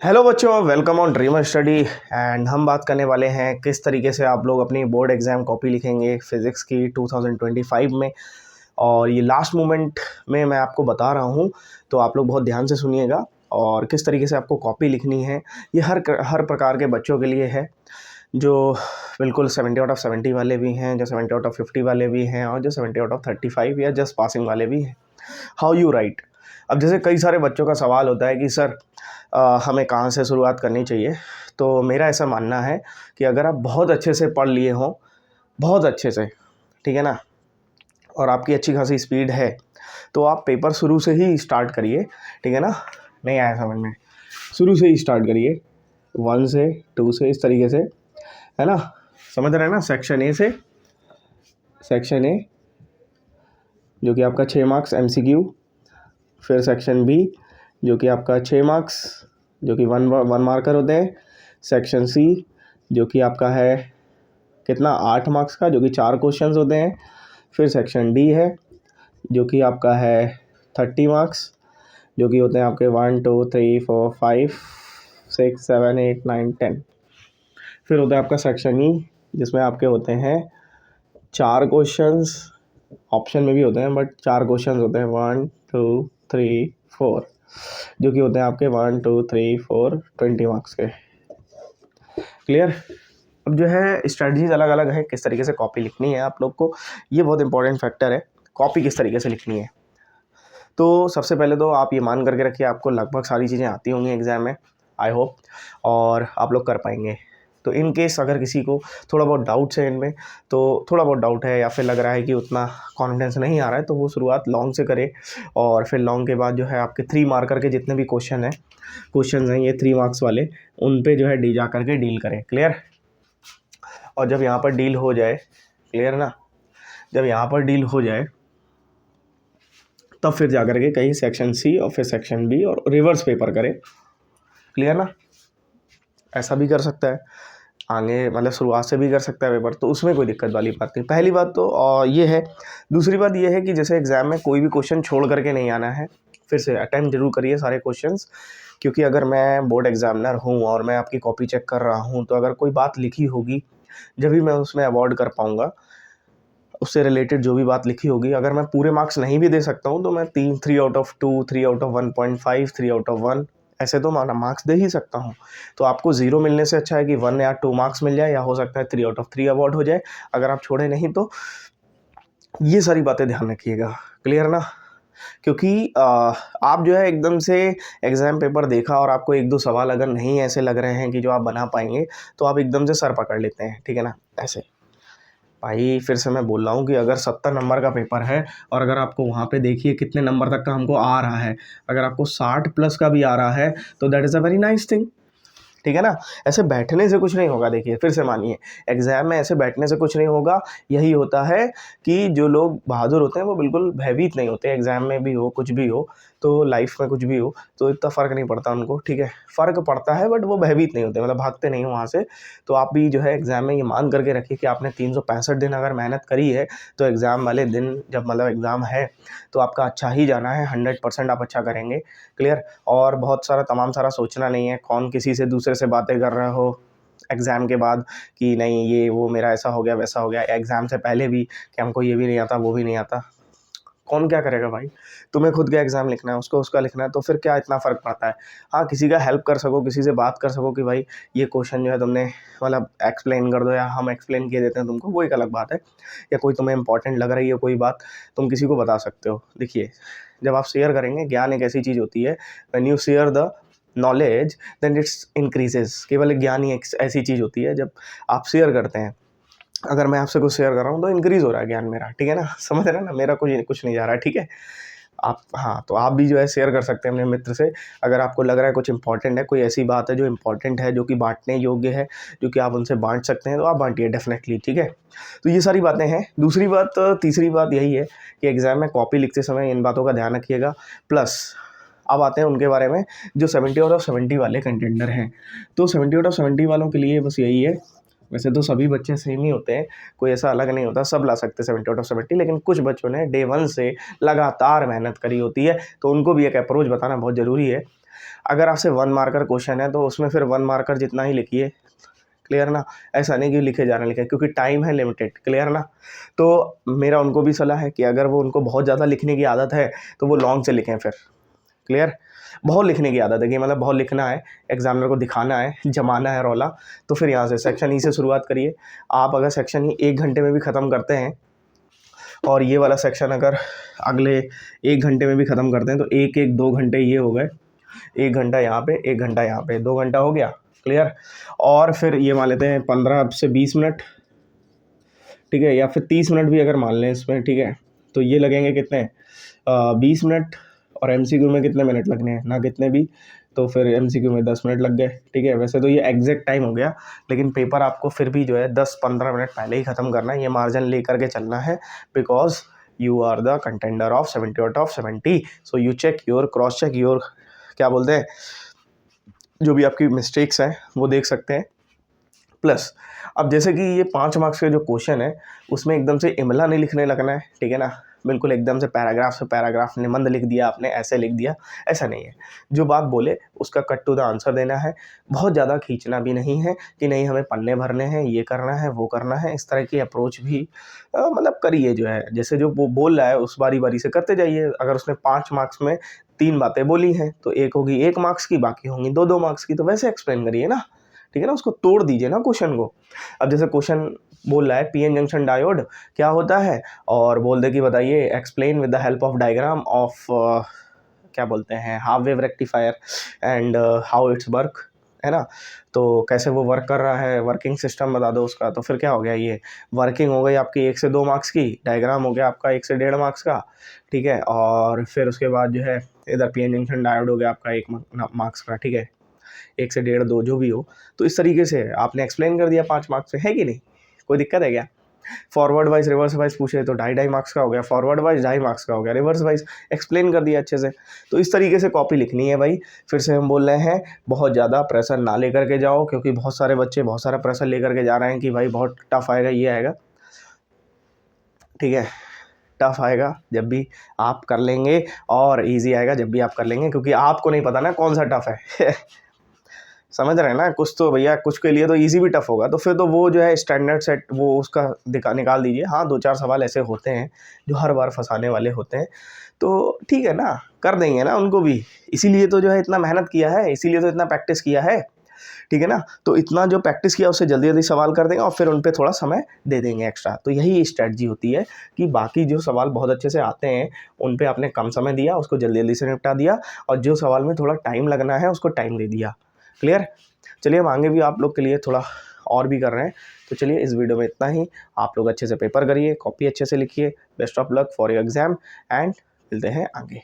Hello बच्चों, welcome on dreamer study. And हम बात करने वाले हैं किस तरीके से आप लोग अपनी बोर्ड एग्ज़ाम कॉपी लिखेंगे फिज़िक्स की 2025 में। और ये लास्ट मोमेंट में मैं आपको बता रहा हूँ, तो आप लोग बहुत ध्यान से सुनिएगा। और किस तरीके से आपको कॉपी लिखनी है, ये हर प्रकार के बच्चों के लिए है। जो बिल्कुल 70 आउट ऑफ 70 वाले भी हैं, जो 70 आउट ऑफ 50 वाले भी हैं, और जो 70 आउट ऑफ 35 या जस्ट पासिंग वाले भी हैं। How you right. अब जैसे कई सारे बच्चों का सवाल होता है कि सर हमें कहाँ से शुरुआत करनी चाहिए। तो मेरा ऐसा मानना है कि अगर आप बहुत अच्छे से पढ़ लिए हों, बहुत अच्छे से, ठीक है ना, और आपकी अच्छी खासी स्पीड है, तो आप पेपर शुरू से ही स्टार्ट करिए। ठीक है ना, नहीं आया समझ में, शुरू से ही स्टार्ट करिए, 1 से 2 से, इस तरीके से, है ना। समझ रहे हैं ना। सेक्शन ए से, सेक्शन ए जो कि आपका 6 मार्क्स MCQ, फिर सेक्शन बी जो कि आपका 6 मार्क्स जो कि वन मार्कर होते हैं, सेक्शन सी जो कि आपका है कितना 8 मार्क्स का, जो कि 4 क्वेश्चंस होते हैं, फिर सेक्शन डी है जो कि आपका है 30 मार्क्स, जो कि होते हैं आपके 1 2 3 4 5 6 7 8 9 10। फिर होता है आपका सेक्शन ई जिसमें आपके होते हैं 4 क्वेश्चंस, ऑप्शन में भी होते हैं बट 4 क्वेश्चंस होते हैं, 1 2 3 4, जो कि होते हैं आपके 1 2 3 4 20 मार्क्स के। क्लियर। अब जो है स्ट्रेटजीज अलग अलग है किस तरीके से कॉपी लिखनी है आप लोग को, ये बहुत इंपॉर्टेंट फैक्टर है, कॉपी किस तरीके से लिखनी है। तो सबसे पहले तो आप ये मान करके रखिए आपको लगभग सारी चीज़ें आती होंगी एग्ज़ाम में, आई होप, और आप लोग कर पाएंगे। तो इन केस अगर किसी को थोड़ा बहुत डाउट्स है इनमें, तो थोड़ा बहुत डाउट है या फिर लग रहा है कि उतना कॉन्फिडेंस नहीं आ रहा है, तो वो शुरुआत लॉन्ग से करे। और फिर लॉन्ग के बाद जो है आपके 3 मार्कर के जितने भी क्वेश्चन हैं ये 3 मार्क्स वाले, उन पे जो है डी जा करके डील करें। क्लियर। और जब यहाँ पर डील हो जाए, क्लियर ना, जब यहाँ पर डील हो जाए तब फिर जा करके कहीं सेक्शन सी और फिर सेक्शन बी और रिवर्स पेपर करें। क्लियर ना। ऐसा भी कर सकता है आगे, मतलब शुरुआत से भी कर सकता है पेपर, तो उसमें कोई दिक्कत वाली बात नहीं। पहली बात तो ये है। दूसरी बात ये है कि जैसे एग्ज़ाम में कोई भी क्वेश्चन छोड़ करके नहीं आना है, फिर से अटैम्प्ट जरूर करिए सारे क्वेश्चंस। क्योंकि अगर मैं बोर्ड एग्जामिनर हूँ और मैं आपकी कॉपी चेक कर रहा हूँ, तो अगर कोई बात लिखी होगी जब भी मैं उसमें अवॉइड कर पाऊँगा, उससे रिलेटेड जो भी बात लिखी होगी, अगर मैं पूरे मार्क्स नहीं भी दे सकता हूँ तो मैं 3 out of 2, 3 out of 1.5, 3 out of 1, ऐसे तो मार्क्स दे ही सकता हूँ। तो आपको 0 मिलने से अच्छा है कि 1 या 2 मार्क्स मिल जाए, या हो सकता है 3 आउट ऑफ 3 अवॉर्ड हो जाए अगर आप छोड़े नहीं तो। ये सारी बातें ध्यान रखिएगा। क्लियर ना। क्योंकि आप जो है एकदम से एग्ज़ाम पेपर देखा और आपको 1-2 सवाल अगर नहीं ऐसे लग रहे हैं कि जो आप बना पाएंगे, तो आप एकदम से सर पकड़ लेते हैं। ठीक है ना। ऐसे भाई फिर से मैं बोल रहा हूँ कि अगर 70 नंबर का पेपर है और अगर आपको वहाँ पे देखिए कितने नंबर तक का हमको आ रहा है, अगर आपको 60 प्लस का भी आ रहा है, तो that is a very nice thing. ठीक है ना। ऐसे बैठने से कुछ नहीं होगा। देखिए फिर से मानिए, एग्जाम में ऐसे बैठने से कुछ नहीं होगा। यही होता है कि जो लोग बहादुर होते हैं वो बिल्कुल भयभीत नहीं होते। एग्जाम में भी हो, कुछ भी हो, तो लाइफ में कुछ भी हो, तो इतना फ़र्क नहीं पड़ता उनको। ठीक है, फ़र्क पड़ता है बट वो भयभीत नहीं होते, मतलब भागते नहीं हो वहाँ से। तो आप भी जो है एग्ज़ाम में ये मान करके रखिए कि आपने 365 दिन अगर मेहनत करी है, तो एग्ज़ाम वाले दिन जब मतलब एग्ज़ाम है, तो आपका अच्छा ही जाना है, 100% आप अच्छा करेंगे। क्लियर। और बहुत सारा तमाम सारा सोचना नहीं है, कौन किसी से दूसरे से बातें कर रहा हो एग्ज़ाम के बाद कि नहीं ये वो मेरा ऐसा हो गया वैसा हो गया, एग्ज़ाम से पहले भी कि हमको ये भी नहीं आता वो भी नहीं आता। कौन क्या करेगा भाई। तुम्हें खुद का एग्ज़ाम लिखना है, उसको उसका लिखना है, तो फिर क्या इतना फ़र्क पड़ता है। हाँ, किसी का हेल्प कर सको, किसी से बात कर सको कि भाई ये क्वेश्चन जो है तुमने मतलब एक्सप्लेन कर दो, या हम एक्सप्लेन किए देते हैं तुमको, वो एक अलग बात है। या कोई तुम्हें इंपॉर्टेंट लग रही है कोई बात, तुम किसी को बता सकते हो। देखिए जब आप शेयर करेंगे, ज्ञान एक ऐसी चीज़ होती है, when you share the knowledge then it's increases. केवल ज्ञान ही एक ऐसी चीज़ होती है जब आप शेयर करते हैं। अगर मैं आपसे कुछ शेयर कर रहा हूँ तो इंक्रीज़ हो रहा है ज्ञान मेरा। ठीक है ना, समझ रहे हैं ना, मेरा कुछ नहीं जा रहा है। ठीक है। आप, हाँ, तो आप भी जो है शेयर कर सकते हैं अपने मित्र से। अगर आपको लग रहा है कुछ इंपॉर्टेंट है, कोई ऐसी बात है जो इंपॉर्टेंट है, जो कि बांटने योग्य है, जो कि आप उनसे बांट सकते हैं, तो आप बांटिए डेफिनेटली। ठीक है। तो ये सारी बातें हैं। दूसरी बात, तीसरी बात यही है कि एग्ज़ाम में कॉपी लिखते समय इन बातों का ध्यान रखिएगा। प्लस अब आते हैं उनके बारे में जो 70 आउट ऑफ 70 वाले कंटेंडर हैं। तो 70 आउट ऑफ 70 वालों के लिए बस यही है, वैसे तो सभी बच्चे सेम ही होते हैं, कोई ऐसा अलग नहीं होता, सब ला सकते हैं 70 आउट ऑफ 70, लेकिन कुछ बच्चों ने डे 1 से लगातार मेहनत करी होती है, तो उनको भी एक अप्रोच बताना बहुत ज़रूरी है। अगर आपसे 1 मार्कर क्वेश्चन है तो उसमें फिर 1 मार्कर जितना ही लिखिए, क्लियर ना। ऐसा नहीं कि लिखे जा रहे हैं लिखे, क्योंकि टाइम है लिमिटेड, क्लियर ना। तो मेरा उनको भी सलाह है कि अगर वो उनको बहुत ज़्यादा लिखने की आदत है तो वो लॉन्ग से लिखें फिर, क्लियर। बहुत लिखने की आदत है कि मतलब बहुत लिखना है, एग्जामिनर को दिखाना है, जमाना है रौला, तो फिर यहाँ से सेक्शन ई से शुरुआत करिए। आप अगर सेक्शन ई 1 घंटे में भी ख़त्म करते हैं और ये वाला सेक्शन अगर अगले 1 घंटे में भी ख़त्म करते हैं तो 1-1 2 घंटे ये हो गए, 1 घंटा यहाँ पे, 1 घंटा यहाँ पे, 2 घंटा हो गया, क्लियर। और फिर ये मान लेते हैं 15 से 20 मिनट, ठीक है, या फिर 30 मिनट भी अगर मान लें इसमें, ठीक है। तो ये लगेंगे कितने, 20 मिनट, और एमसीक्यू में कितने मिनट लगने हैं ना, कितने भी, तो फिर एमसीक्यू में 10 मिनट लग गए, ठीक है। वैसे तो ये एग्जैक्ट टाइम हो गया, लेकिन पेपर आपको फिर भी जो है 10-15 मिनट पहले ही ख़त्म करना है, ये मार्जिन लेकर के चलना है, because you are the contender of 70 out of 70। So you check your, cross check your, क्या बोलते हैं, जो भी आपकी मिस्टेक्स हैं वो देख सकते हैं। प्लस अब जैसे कि ये 5 मार्क्स के जो क्वेश्चन है उसमें एकदम से इमला नहीं लिखने लगना है, ठीक है ना। बिल्कुल एकदम से पैराग्राफ निबंध लिख दिया आपने, ऐसे लिख दिया, ऐसा नहीं है। जो बात बोले उसका कट टू द आंसर देना है, बहुत ज़्यादा खींचना भी नहीं है कि नहीं हमें पन्ने भरने हैं, ये करना है वो करना है, इस तरह की अप्रोच भी मतलब करिए। जो है जैसे जो वो बोल रहा है उस बारी बारी से करते जाइए। अगर उसने 5 मार्क्स में 3 बातें बोली हैं तो एक होगी 1 मार्क्स की, बाकी होंगी 2-2 मार्क्स की, तो वैसे एक्सप्लेन करिए ना, ठीक है ना। उसको तोड़ दीजिए ना क्वेश्चन को। अब जैसे क्वेश्चन बोल रहा है पीएन जंक्शन डायोड क्या होता है, और बोल दे कि बताइए explain with the help of diagram of क्या बोलते हैं half wave rectifier and how it's work, है ना। तो कैसे वो वर्क कर रहा है, वर्किंग सिस्टम बता दो उसका। तो फिर क्या हो गया, ये वर्किंग हो गई आपकी 1 से 2 मार्क्स की, डायग्राम हो गया आपका 1 से 1.5 मार्क्स का, ठीक है। और फिर उसके बाद जो है इधर पीएन जंक्शन डायोड हो गया आपका 1 मार्क्स का, ठीक है, 1 से 1.5 2 जो भी हो। तो इस तरीके से आपने एक्सप्लेन कर दिया 5 मार्क्स से, है कि नहीं, कोई दिक्कत है क्या। फॉरवर्ड वाइज रिवर्स वाइज पूछे तो 2.5 मार्क्स का हो गया, फॉरवर्ड वाइज 2.5 मार्क्स का हो गया, रिवर्स वाइज एक्सप्लेन कर दिया अच्छे से। तो इस तरीके से कॉपी लिखनी है भाई। फिर से हम बोल रहे हैं बहुत ज़्यादा प्रेशर ना लेकर के जाओ, क्योंकि बहुत सारे बच्चे बहुत सारा प्रेशर लेकर के जा रहे हैं कि भाई बहुत टफ आएगा, ये आएगा, ठीक है। टफ आएगा जब भी आप कर लेंगे और इजी आएगा जब भी आप कर लेंगे, क्योंकि आपको नहीं पता ना कौन सा टफ है समझ रहे हैं ना। कुछ तो भैया कुछ के लिए तो इजी भी टफ होगा, तो फिर तो वो जो है स्टैंडर्ड सेट वो उसका निकाल दीजिए। हाँ 2-4 सवाल ऐसे होते हैं जो हर बार फंसाने वाले होते हैं, तो ठीक है ना, कर देंगे ना उनको भी। इसीलिए तो जो है इतना मेहनत किया है, इसीलिए तो इतना प्रैक्टिस किया है, ठीक है ना। तो इतना जो प्रैक्टिस किया उससे जल्दी जल्दी सवाल कर देंगे और फिर उन पर थोड़ा समय दे देंगे एक्स्ट्रा। तो यही स्ट्रैटेजी होती है कि बाकी जो सवाल बहुत अच्छे से आते हैं उन पे आपने कम समय दिया, उसको जल्दी जल्दी से निपटा दिया, और जो सवाल में थोड़ा टाइम लगना है उसको टाइम दे दिया, क्लियर। चलिए हम आगे भी आप लोग के लिए थोड़ा और भी कर रहे हैं। तो चलिए इस वीडियो में इतना ही। आप लोग अच्छे से पेपर करिए, कॉपी अच्छे से लिखिए। Best of luck for your exam and मिलते हैं आगे।